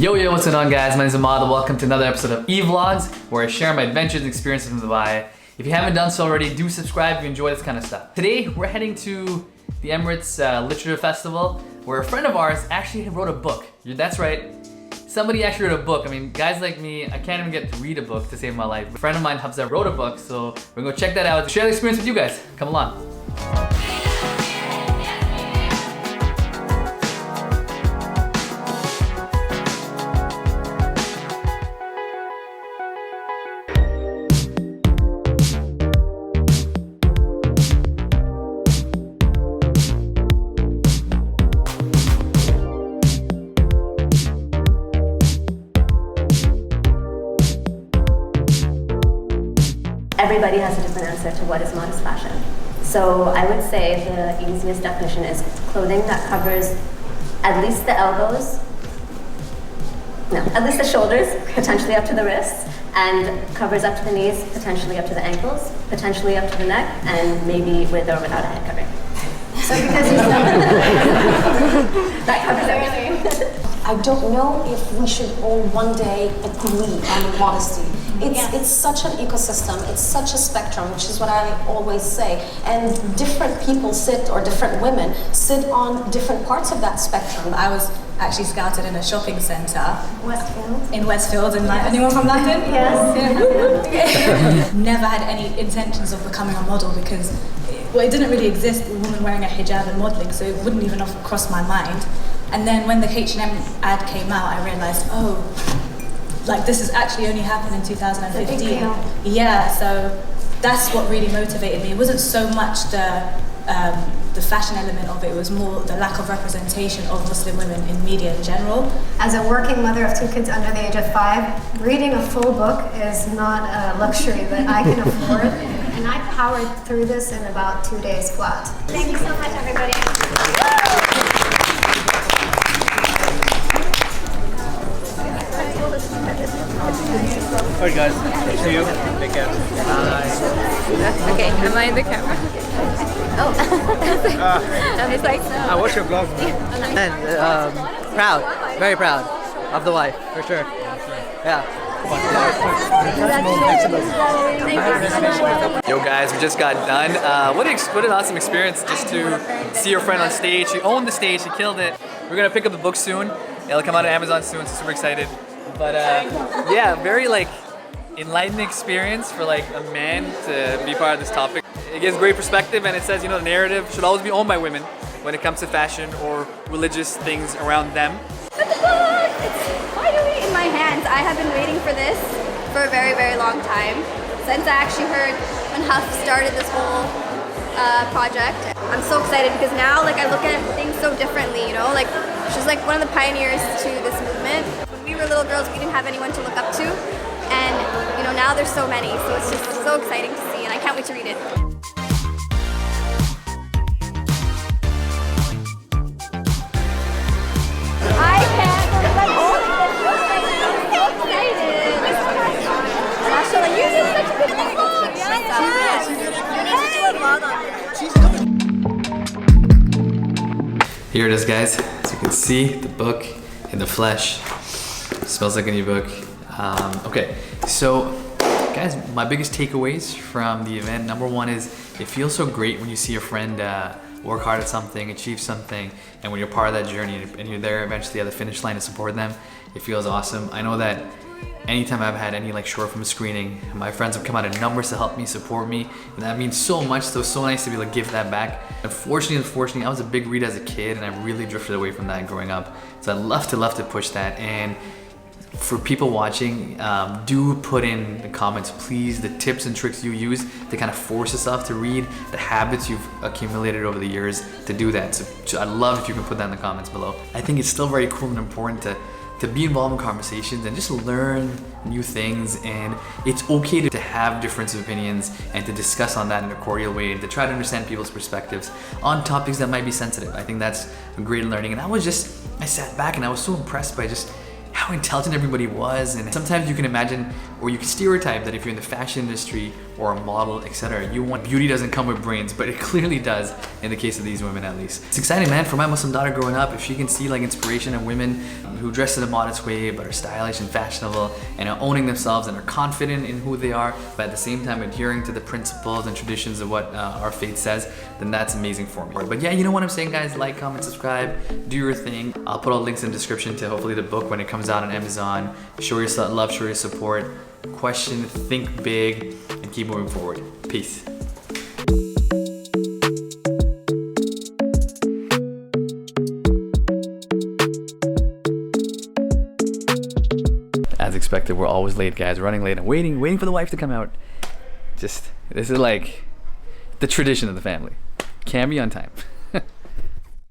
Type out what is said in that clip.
Yo, what's going on, guys? My name is Emad and welcome to another episode of E-Vlogs, where I share my adventures and experiences from Dubai. If you haven't done so already, do subscribe if you enjoy this kind of stuff. Today, we're heading to the Emirates Literature Festival, where a friend of ours actually wrote a book. That's right, somebody actually wrote a book. I mean, guys like me, I can't even get to read a book to save my life. A friend of mine, Hamza, wrote a book, so we're gonna go check that out, share the experience with you guys. Come along. Everybody has a different answer to what is modest fashion. So I would say the easiest definition is clothing that covers at least the elbows, at least the shoulders, potentially up to the wrists, and covers up to the knees, potentially up to the ankles, potentially up to the neck, and maybe with or without a head covering. So because you that covers everything. I don't know if we should all one day agree on modesty. It's such an ecosystem, it's such a spectrum, which is what I always say. And different people different women sit on different parts of that spectrum. I was actually scouted in a shopping centre. Westfield. In Westfield, and anyone from London? Yes. Never had any intentions of becoming a model because it didn't really exist, a woman wearing a hijab and modelling, so it wouldn't even have crossed my mind. And then when the H&M ad came out, I realised, this has actually only happened in 2015. Yeah, so that's what really motivated me. It wasn't so much the fashion element of it, it was more the lack of representation of Muslim women in media in general. As a working mother of 2 kids under the age of 5, reading a full book is not a luxury that I can afford. And I powered through this in about 2 days flat. Thank you so much, everybody. Alright guys, see you. Take care. Bye. Okay, am I in the camera? It's like I watch your vlog. And proud, very proud of the wife, for sure. Yeah. Yo guys, we just got done. What an awesome experience just to see your friend on stage. She owned the stage, she killed it. We're gonna pick up the book soon. It'll come out on Amazon soon, so super excited. But yeah, very enlightening experience for a man to be part of this topic. It gives great perspective, and it says, the narrative should always be owned by women when it comes to fashion or religious things around them. the book! It's finally in my hands. I have been waiting for this for a very, very long time. Since I actually heard when Huff started this whole project. I'm so excited because now I look at things so differently, she's one of the pioneers to this movement. When we were little girls, we didn't have anyone to look up to, and now there's so many, so it's just so exciting to see, and I can't wait to read it. I can't believe I'm holding this book right now. I'm so excited. Mashallah, you did such a good book. Yes. You need to do a vlog on it. Here it is, guys. As you can see, the book in the flesh. Smells like a new book. Okay, so guys, my biggest takeaways from the event, number one is it feels so great when you see a friend work hard at something, achieve something, and when you're part of that journey and you're there eventually at the finish line to support them, it feels awesome. I know that anytime I've had any short film screening, my friends have come out in numbers to help me, support me, and that means so much. So it's so nice to be able to give that back. Unfortunately, I was a big reader as a kid, and I really drifted away from that growing up. So I'd love to push that. And for people watching, do put in the comments, please, the tips and tricks you use to kind of force yourself to read, the habits you've accumulated over the years to do that. So I'd love if you can put that in the comments below. I think it's still very cool and important to be involved in conversations and just learn new things, and it's okay to have difference of opinions and to discuss on that in a cordial way and to try to understand people's perspectives on topics that might be sensitive. I think that's a great learning, and I sat back and I was so impressed by just how intelligent everybody was. And sometimes you can imagine, or you can stereotype that if you're in the fashion industry or or a model, etc. You want beauty doesn't come with brains, but it clearly does in the case of these women at least. It's exciting, man, for my Muslim daughter growing up. If she can see like inspiration in women who dress in a modest way but are stylish and fashionable and are owning themselves and are confident in who they are, but at the same time adhering to the principles and traditions of what our faith says, then that's amazing for me. But yeah, you know what I'm saying, guys? Like, comment, subscribe, do your thing. I'll put all the links in the description to hopefully the book when it comes out on Amazon. Show your love, show your support, question, think big, and keep moving forward. Peace. As expected, we're always late, guys. Running late and waiting for the wife to come out. This is like the tradition of the family. Can't be on time.